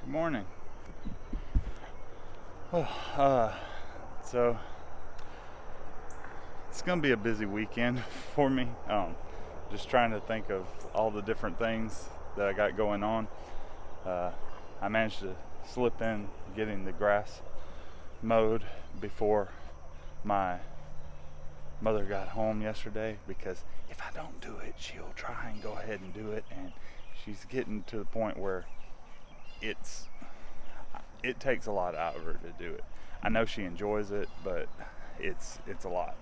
Good morning. So it's gonna be a busy weekend for me. Just trying to think of all the different things that I got going on. I managed to slip in getting the grass mowed before my mother got home yesterday, because if I don't do it, she'll try and go ahead and do it, and she's getting to the point where it takes a lot out of her to do it. I know she enjoys it, but it's a lot.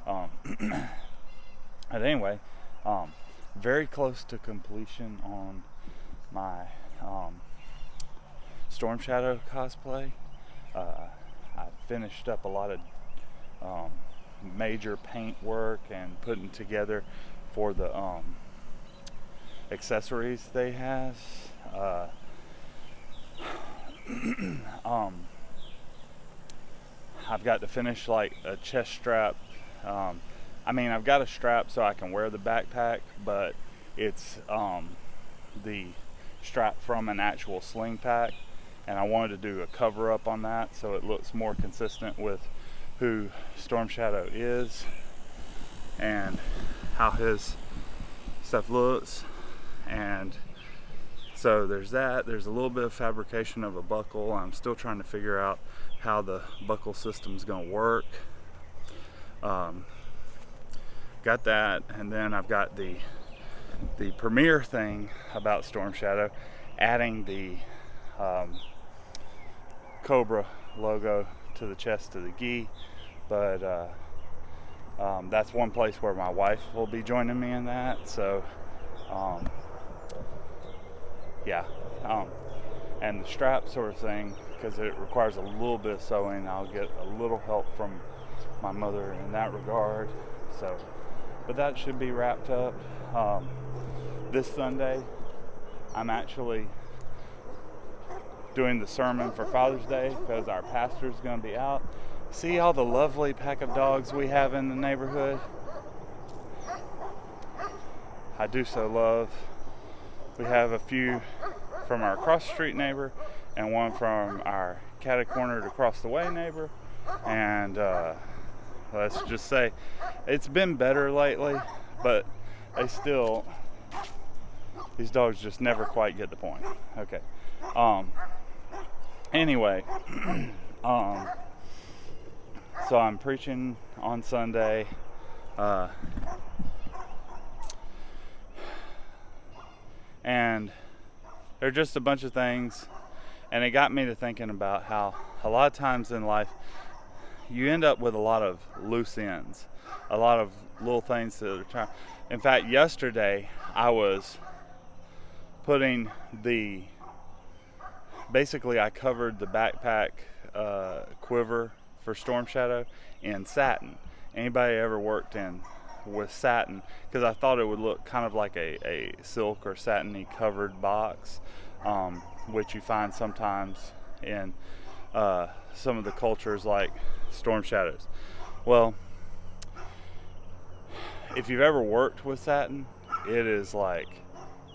But anyway, very close to completion on my Storm Shadow cosplay. I finished up a lot of major paint work and putting together for the accessories they have. I've got to finish like a chest strap. I've got a strap so I can wear the backpack, but it's the strap from an actual sling pack, and I wanted to do a cover up on that so it looks more consistent with who Storm Shadow is and how his stuff looks. And so there's that. There's a little bit of fabrication of a buckle. I'm still trying to figure out how the buckle system's going to work. Got that, and then I've got the premiere thing about Storm Shadow, adding the Cobra logo to the chest of the gi. But that's one place where my wife will be joining me in that. So and the strap sort of thing, because it requires a little bit of sewing, I'll get a little help from my mother in that regard. So, but that should be wrapped up. This Sunday, I'm actually doing the sermon for Father's Day because our pastor's going to be out. See all the lovely pack of dogs we have in the neighborhood? I do so love. We have a few from our cross the street neighbor and one from our catty cornered across the way neighbor. And let's just say it's been better lately, but these dogs just never quite get the point. Okay. Anyway, so I'm preaching on Sunday. And there are just a bunch of things, and it got me to thinking about how a lot of times in life you end up with a lot of loose ends, a lot of little things that are trying. In fact, yesterday I was putting I covered the backpack quiver for Storm Shadow in satin. Anybody ever worked with satin? Because I thought it would look kind of like a silk or satiny covered box, which you find sometimes in some of the cultures like Storm Shadows. Well, if you've ever worked with satin, it is like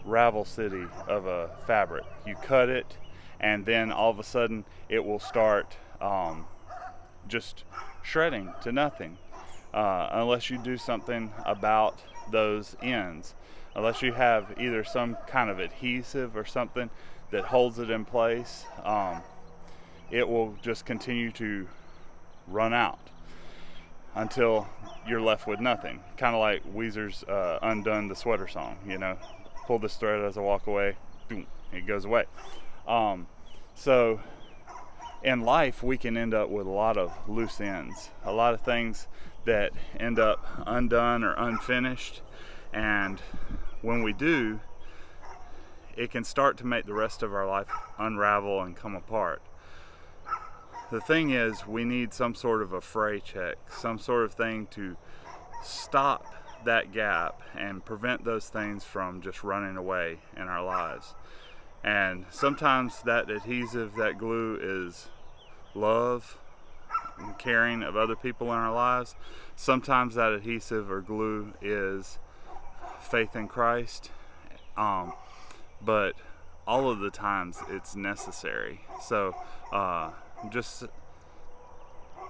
Ravel City of a fabric. You cut it, and then all of a sudden it will start just shredding to nothing, unless you do something about those ends. Unless you have either some kind of adhesive or something that holds it in place, it will just continue to run out until you're left with nothing. Kind of like Weezer's Undone the Sweater song, pull this thread as I walk away, boom, it goes away. So in life, we can end up with a lot of loose ends, a lot of things that end up undone or unfinished, and when we do, it can start to make the rest of our life unravel and come apart. The thing is, we need some sort of a fray check, some sort of thing to stop that gap and prevent those things from just running away in our lives. And sometimes that adhesive, that glue, is love and caring of other people in our lives. Sometimes that adhesive or glue is faith in Christ. But all of the times it's necessary. So just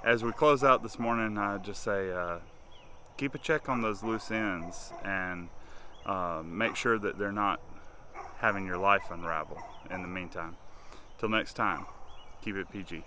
as we close out this morning, I just say keep a check on those loose ends and make sure that they're not having your life unravel in the meantime. Till next time, keep it PG.